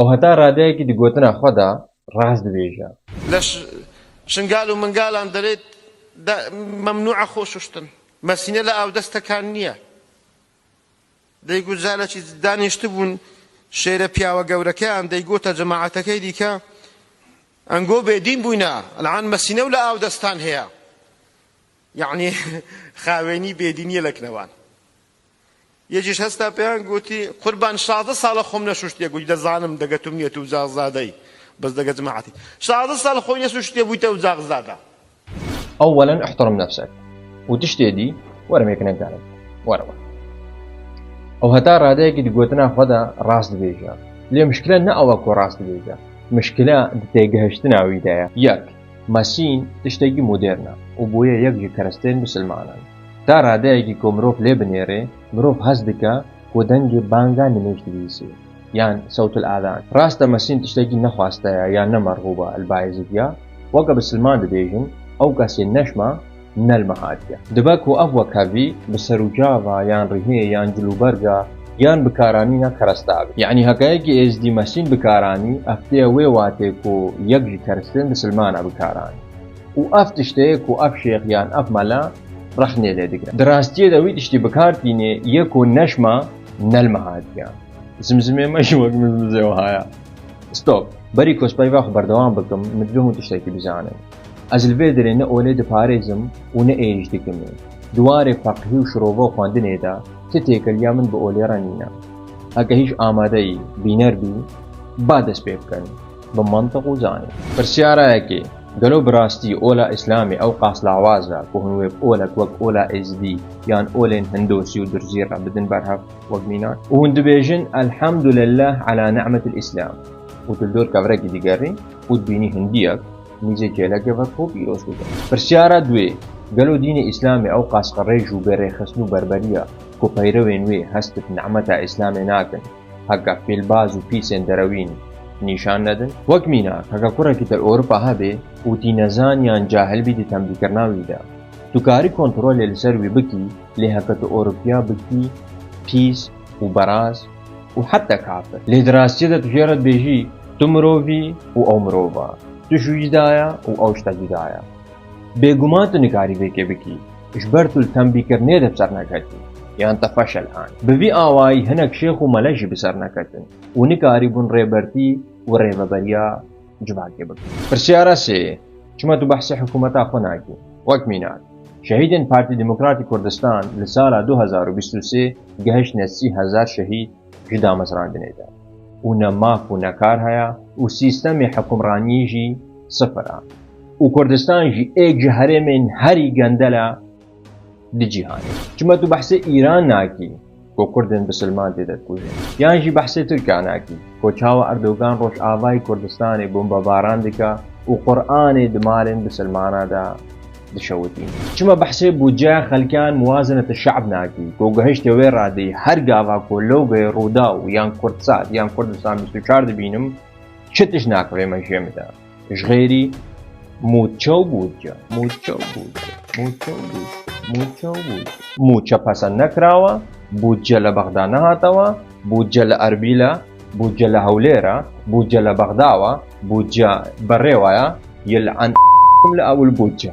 ئەو هەتا ڕادەیەکی دیگۆتنە خۆدا ڕاست دەبێژە لە شنگال و منگالان دەرێت مەمنوعە خۆششتن مەسینە لە ئاودەستەکان نییە دەیگوت جارێکی دانیشت بوون شێرە پیاوە گەورەکەیان دەیگوتە جەماعەتەکەی دیکە ئەنگۆ بێدین بووینە ئەلعان مەسینە و لە ئاودەستان هەیە یعنی خاوێنی بێدینیە لەکنەوان یەکیش هەستا پێیان گوتی قوربان 16 ساڵە خۆم نەشوشتێ گوتی دەزانم دەگەتم نیەت و جاغزادەی بەس دەگە جەماعەتی 16 ساڵ خۆی نەشوشتێ بوویتە و جاغزادە. أولا احترم نفسك وتشتدي ورا ما يكون قالك ورا أو هتا راديك دقوتنا خدا راس دبيجا ليه مشكلة نأوكو راس دبيجا مشكلة تيجهشتنا ويدايا ياك ماشين تشتاقي مودرنا وبويا يكجي كرستين بسلمانا تا راديك كومروف لبنيري مروف هزدكا ودنجي بانغا نميش دبيسي يعني صوت الآذان راستا ماشين تشتاقي نخواستايا يعني نمرغوبة البايزيكيا وقا بسلمان دبيجن أو كاسي النشمة من المهاتية دباكو أفوا كافي بسروجافا يان ريهي يان جلوبرغا يان بكارانينا كرستابي يعني هكايكي إز دي ماشين بكاراني أفتيا ويواتيكو يقجي كرستين بسلمانا بكاراني وأفتشتيكو أفشيخ يان أفمالا رخني لديك دراستي دويت اشتي بكارتيني يكو نشمة من المهاتية زمزمي ماشي وقت مزمزي وهايا ستوب بري كوسبايفا خبر دوام بكم مدلومو تشتاكي بزاني از الفيدري نه اولاد پاريزم و نه ايج دكمي دوار فقهي و شروبه خواندنه دا تتيكل يامن بأولي رانينا اگه هیچ آماده بينر بي بعد اسبيب كن بمنطق و زاني فرسيارا اكي قالو براستي اولا اسلامي او قاس لعوازا كوهنويب اولك وك اولا ازدي يان اولين هندوسي و درزيرا بدن برهف وقمينات وهندبيجن الحمد لله على نعمة الاسلام وتلدور كفرقي ديگري وتبيني هنديك نيزي جيلاكي وكو بيروس بدا فرسيارا دوي قالو دين اسلامي او قاس قريج و بري خسنو بربريا كو بيروين وي هستف نعمة اسلامي ناكن هكا في الباز و بيسين دروين نيشان ندن وك مينا هكا كورا كتر اوروبا هبه و تينزان يان جاهل بي دي تنبي كرناوي دا تكاري كنترول للسروي بكي لهكا تو اوروبيا بكي بيس و براز و حتى كافر لدراسية دا تجارت بيجي تمروفي و اومروفا تشو جدايا و اوشتا جدايا بيقومان تنكاري بيكي بكي اجبرتو التنبي كرنيه ده بسرنا كتن يعني تفشل الآن ببي آواي هناك شيخ و ملاجي بسرنا كتن و نكاري بون ريبرتي و ريبابريا جباكي بكي فرسيارة سي شما تو بحث حكومتا خوناكي وكمينات شهيدين بارتي ديمقراطي كردستان لسالة 2023 جهش نسي 1000 شهيد جدا مزران دنيدا و نماف و نكار هيا و سيستم حكمراني جي صفرا و كردستان جي ايك جهره من هري گندلا دي جهاني چما تو بحث ايران ناكي كو كردن بسلمان تيدت كوجين يعني جي بحث تركا ناكي كو چاوا اردوغان روش آواي كردستان بومبا باران ديكا و قرآن دمارن بسلمانا دا دشوتين چما بحث بوجه خلكان موازنة الشعب ناكي كو گهشت وير رادي هر گاوا كو لوغي روداو يان كردسات يان كردستان 24 دبينم چتش ناكوه مجيمدا اش غيري موچو بوجه موچو بوجه موچو بوجه موچو بوجه موچا پسند نکراوا بوجه لبغدا نهاتوا بوجه لأربيلا بوجه لهوليرا بوجه لبغداوا بوجه بريوايا يلعن لأول بوجه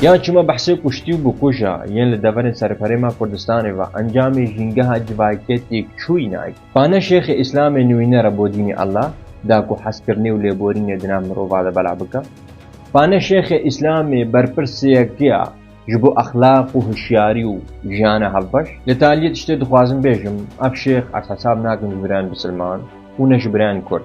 يعني شما بحثي كشتيو بكوجا يعني لدفن سرپرما كردستان و انجام جنگها جواكيتي چوي ناي فانا شيخ اسلام نوينه ربو ديني الله داكو حس کرني و ليبورين دنا مروفا دا بلعبكا فانا شيخ اسلام برپرسيكيا جبو اخلاق و هشياري و جانا هفش لتالية تشتي دخوازم بيجم اف شيخ عس حساب ناكن جبران بسلمان و نجبران كرد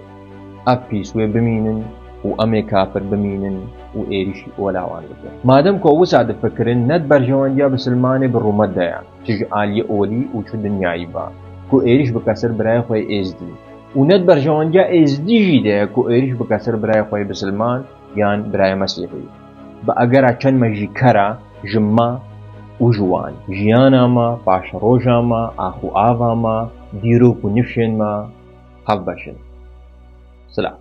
اف بيسوي بمينن و امي كافر بمينن و ايريشي اولاوان بكر مادم كو وسعد فكرن ند برجوانديا بسلماني بالرومد دايا تج آلية اولي و چو دنياي با كو ايريش بكسر براي خوي ازدي و ند برجوانديا ازدي جي دايا كو ايريش بكسر براي خوي بسلمان يان براي مسيحي با اگر اچن مجي كرا جمع و جوان جيانا ما باش روجا ما اخو آوا ما ديرو و نفشن ما هفبشن سلام